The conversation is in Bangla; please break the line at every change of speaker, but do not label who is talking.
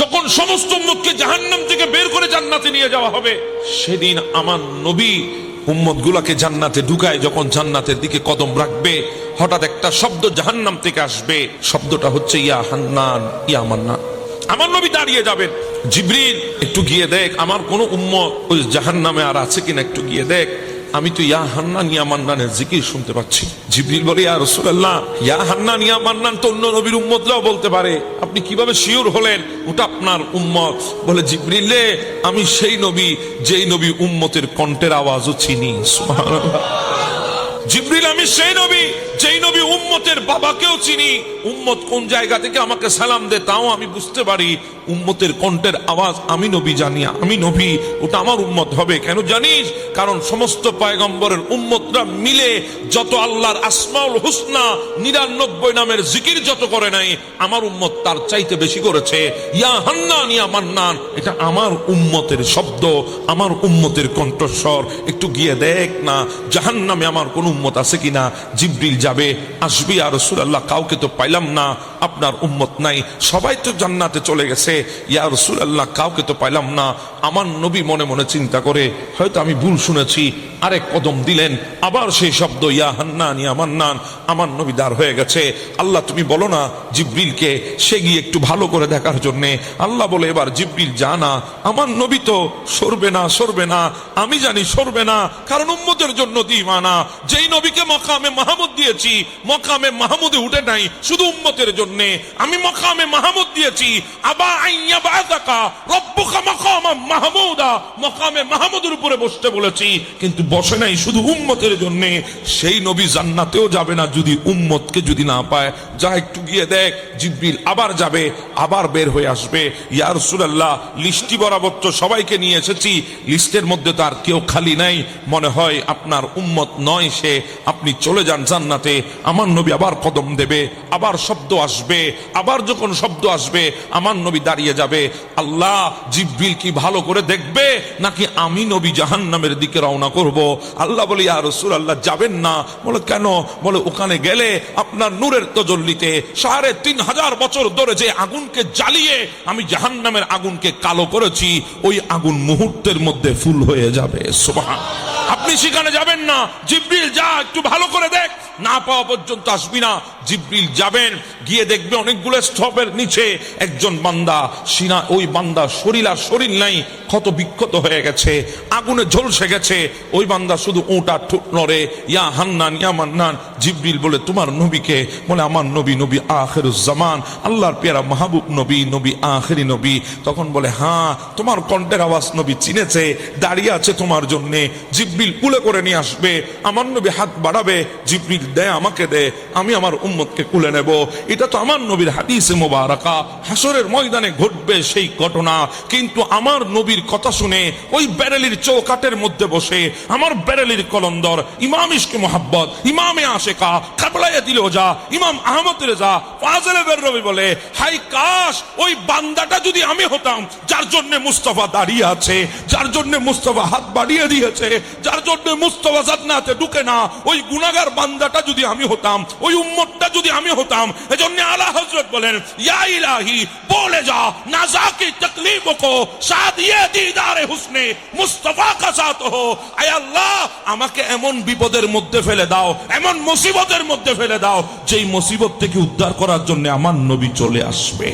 যখন সমস্ত উম্মতকে জাহান্নাম থেকে বের করে জান্নাতে নিয়ে যাওয়া হবে, সেদিন আমার নবী উম্মতগুলোকে জান্নাতে ঢুকায় যখন জান্নাতের দিকে কদম রাখবে, হঠাৎ একটা শব্দ জাহান্নাম থেকে আসবে। শব্দটা হচ্ছে ইয়া হান্নান ইয়া মান্নান। আমার নবী দাঁড়িয়ে যাবেন, জিবরিল একটু গিয়ে দেখ আমার কোন উম্মত ওই জাহান্নামে আর আছে কিনা, একটু গিয়ে দেখ, আমি তো ইয়া হান্নান ইয়া মান্নানের জিকির শুনতে পাচ্ছি। জিবরিল বলে ইয়া রাসূলুল্লাহ, ইয়া হান্নান ইয়া মান্নান তো অন্য নবীর উম্মতরাও বলতে পারে, আপনি কিভাবে শিওর হলেন ওটা আপনার উম্মত? বলে জিবরিল রে, আমি সেই নবী যেই নবী উম্মতের কণ্ঠের আওয়াজও চিনি। সুবহানাল্লাহ। জিবরিল আমি সেই নবী যেই নবী উম্মতের বাবাকেও চিনি। উম্মত কোন জায়গা থেকে আমাকে সালাম দে তাও আমি বুঝতে পারি। উম্মতের কণ্ঠের আওয়াজ আমি নবী জানি, আমি নবী, ওটা আমার উম্মত হবে। কেন জানিস? কারণ সমস্ত পয়গম্বরের উম্মতরা মিলে যত আল্লাহর আসমাউল হুসনা 99 নামের জিকির যত করে নাই, আমার উম্মত তার চাইতে বেশি করেছে। ইয়া হান্নান ইয়া মান্নান, এটা আমার উম্মতের শব্দ, আমার উম্মতের কণ্ঠস্বর। একটু গিয়ে দেখ না জাহান্নামে আমার কোন উম্মত আছে কিনা। জিবরিল যাবে, আসবে, ইয়া রাসূলুল্লাহ কাউকে তো পাইলাম না, আপনার উম্মত নাই, সবাই তো জান্নাতে চলে গেছে, ইয়া রাসূলুল্লাহ কাউকে তো পাইলাম না। আমার নবী মনে মনে চিন্তা করে হয়তো আমি ভুল শুনেছি, আরেক কদম দিলেন, আবার সেই শব্দ ইয়া হান্নান ইয়া মান্নান। আমার নবী দাঁড় হয়ে গেছে। আল্লাহ তুমি বলো না জিবরিলকে সে গিয়ে একটু ভালো করে দেখার জন্যে। আল্লাহ বলে এবার জিবরিল জানা, আমার নবী তো সরবে না, সরবে না, আমি জানি সরবে না, কারণ উম্মতের জন্য দিওয়ানা। যেই নবীকে মাকামে মাহমুদ দিয়েছি, মাকামে মাহমুদে উঠে নাই শুধু উম্মতের জন্য। আমি মাকামে মাহমুদ দিয়েছি, আবা আইয়া বাযাকা রব্বুকা মাকামান মাহমুদা, মাকামে মাহমুদের উপরে বসতে বলেছি, কিন্তু বসে নাই শুধু উম্মতের জন্য। সেই নবী জান্নাতেও যাবে না যদি উম্মতকে যদি না পায়। যা একটু গিয়ে দেখ। জিবরিল আবার যাবে, আবার বের হয়ে আসবে, ইয়া রাসূলুল্লাহ লিস্টি বরাবর তো সবাইকে নিয়ে এসেছি, লিস্টের মধ্যে তো আর কেউ খালি নাই, মনে হয় আপনার উম্মত নয় সে, আপনি চলে যান জান্নাতে। আমার নবী আবার কদম দেবে, আবার শব্দ আসবে, আবার যখন শব্দ আসবে আমার নবী দাঁড়িয়ে যাবে। আল্লাহ জিবরিল কি ভালো করে দেখবে নাকি আমি নবী জাহান্নামের দিকে রওনা করব? আল্লাহ বলে ইয়া রাসূলুল্লাহ যাবেন না। বলে কেন? বলে ওখানে গেলে আপনার নূরের তাজাল্লিতে ৩৫০০ বছর ধরে যে আগুনকে জ্বালিয়ে আমি জাহান্নামের আগুনকে কালো করেছি, ওই আগুন মুহূর্তের মধ্যে ফুল হয়ে যাবে। সুবহানাল্লাহ। আপনি সেখানে যাবেন না। জিবরিল যা একটু ভালো করে দেখ, না পাওয়া পর্যন্ত আসবি না। জিবরিল যাবেন, গিয়ে দেখবে অনেকগুলো স্তূপের নিচে একজন বান্দা, সিনা ওই বান্দা শরীর আর শরীর নাই, ক্ষত বিক্ষত হয়ে গেছে, আগুনে ঝলসে গেছে। ওই বান্দা শুধু ওটা ঠোঁট নড়ে, ইয়া হান্নান ইয়া মান্নান। জিবরিল বলে তোমার নবীকে? বলে আমার নবী, নবী আখিরুজ জামান, আল্লাহর পেয়ারা মাহবুব নবী, নবী আখিরি নবী। তখন বলে হ্যাঁ তোমার কণ্ঠের আওয়াজ নবী চিনেছে, দাঁড়িয়ে আছে তোমার জন্যে। জিবরিল কুলে করে নিয়ে আসবে, আমার নবী হাত বাড়াবে, জিবরিল দে আমাকে দে, আমি আমার উম্মতকে কুলে নেব। এটা তো আমার নবীর হাদিসে মোবারকা, হাসরের ময়দানে ঘটবে সেই ঘটনা। কিন্তু আমার নবীর কথা শুনে ওই বেরেলির চৌকাটের মধ্যে বসে আমার বেরেলির কলন্দর ইমাম ইশকে মোহাব্বত, ইমামে আশেকা, কাবলায়ে দিলওজা, ইমাম আহমদ রেজা ফাজলে বেররবি বলে হাই কাশ ওই বান্দাটা যদি আমি হতাম যার জন্য মুস্তাফা দাঁড়িয়ে আছে, যার জন্য মুস্তাফা হাত বাড়িয়ে দিয়েছে, যার জন্য মুস্তাফা জান্নাতে ঢুকে না, ওই গুনাহগার বান্দাটা যদি আমি হতাম, ওই উম্মতটা যদি আমি হতাম। এজন্য আলা হযরত বলেন ইয়া ইলাহি বলে যা নাজা কি তকলিফ কো শাদিয়ে দিদারে হুসনে মুস্তাফা কা সাথ হো। আয় আল্লাহ আমাকে এমন বিপদের মধ্যে ফেলে দাও, এমন মুসিবতের মধ্যে ফেলে দাও যেই মুসিবত থেকে উদ্ধার করার জন্য আমার নবী চলে আসবে।